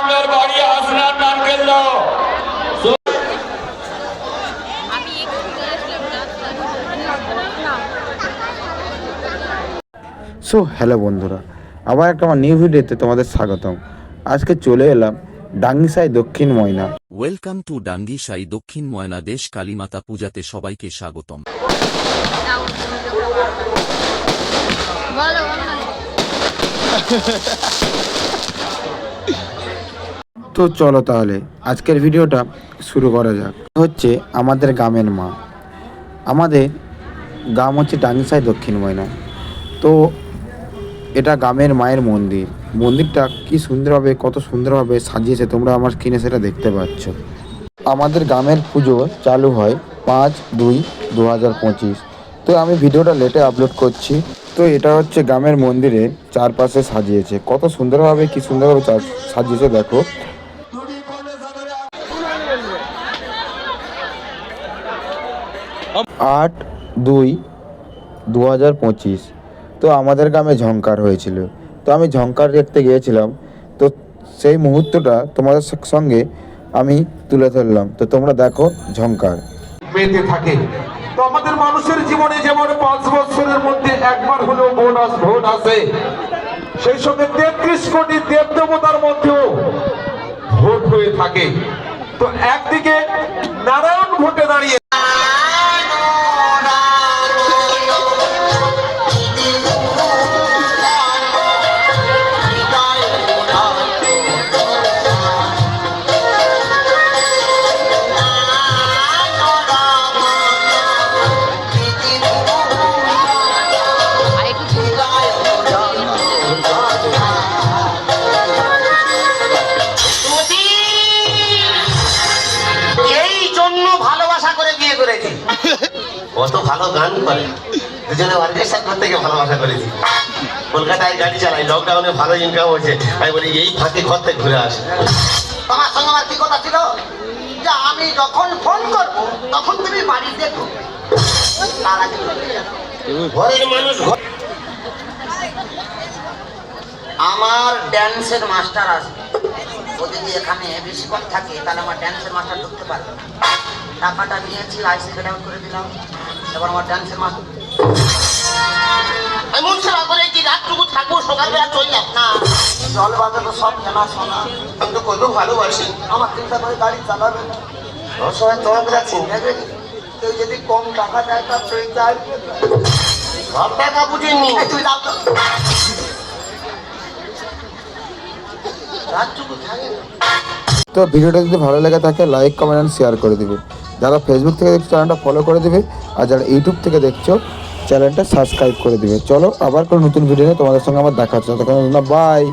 আমাদের বাড়ি আসনার নারকেল দাও। সো হ্যালো বন্ধুরা, আবার একটা আমার নিউ ভিডিওতে তোমাদের স্বাগতম। আজকে চলে এলাম ডাঙ্গিসাই দক্ষিণ ময়না। ওয়েলকাম টু ডাঙ্গিসাই দক্ষিণ ময়না দেশ কালীমাতা পূজাতে সবাইকে স্বাগতম। তো চলো তাহলে আজকের ভিডিওটা শুরু করা যাক। হচ্ছে আমাদের গ্রামের মা। আমাদের গ্রাম হচ্ছে ডাঙ্গিসাই দক্ষিণ ময়না। তো এটা গ্রামের মায়ের মন্দির। মন্দিরটা কি সুন্দরভাবে, কত সুন্দরভাবে সাজিয়েছে, তোমরা আমার স্ক্রিনে সেটা দেখতে পাচ্ছ। আমাদের গ্রামের পুজো চালু হয় 5/2/2025। তো আমি ভিডিওটা লেটে আপলোড করছি। তো এটা হচ্ছে গ্রামের মন্দিরে চারপাশে সাজিয়েছে, কত সুন্দরভাবে, কি সুন্দরভাবে সাজিয়েছে দেখো। 8/2/2025 তো আমাদের গ্রামে ঝংকার হয়েছিল। তো আমি ঝংকার দেখতে গিয়েছিলাম। তো সেই মুহূর্তটা তোমাদের সঙ্গে আমি তুলে ধরলাম। তো তোমরা দেখো ঝংকার পেতে থাকে। তো আমাদের মানুষের জীবনে যেমন 5 বছরের মধ্যে একবার হলেও ভোট আসে, সেই সঙ্গে 33 কোটি দেব দেবতার মধ্যেও ভোট হয়ে থাকে। তো একদিকে নারায়ণ ভোটে দাঁড়িয়ে কত ভালো গান করে, দুজনে অর্কেস্ট্রা করতে গিয়ে ভালোবাসা করেছি। কলকাতায় গাড়ি চালাই, লকডাউনে ভালো ইনকাম হয়েছে। আমি বলি এই ফাঁকে ঘর থেকে ঘুরে আসে। তোমার সঙ্গে আমার কি কথা ছিল যে আমি যখন ফোন করব তখন তুমি বাড়ি দেখো। তার আগে ঘরের মানুষ আমার ড্যান্সের মাস্টার আসবে। ও যদি এখানে বেশিক্ষণ থাকে তাহলে আমার ড্যান্সের মাস্টার ঢুকতে পারবে না। টাকাটা নিয়েছি, আইসি কেটে করে দিলাম। এবার আমার ড্যান্সের মাস্টার এমন সেবা করে কি রাতটুকু থাকবো, সকালবেলা চলে যাব না। জল বাজে তো সব জানা শোনা। আমি তো কত ভালোবাসি। আমার চিন্তা করে গাড়ি চালাবে না। সবাই তোমাকে যাচ্ছি, কেউ যদি কম টাকা দেয় তার তুই চাই সব টাকা বুঝিনি। তুই দাও তো। রাতটুকু থাকে। তো ভিডিওটা যদি ভালো লেগে থাকে লাইক, কমেন্ট অ্যান্ড শেয়ার করে দিবে। যারা ফেসবুক থেকে দেখছো চ্যানেলটা ফলো করে দিবে, আর যারা ইউটিউব থেকে দেখছো চ্যানেলটা সাবস্ক্রাইব করে দিবে। চলো আবার কোনো নতুন ভিডিও নিয়ে তোমাদের সঙ্গে আমার দেখা হচ্ছে। তখন না, বাই।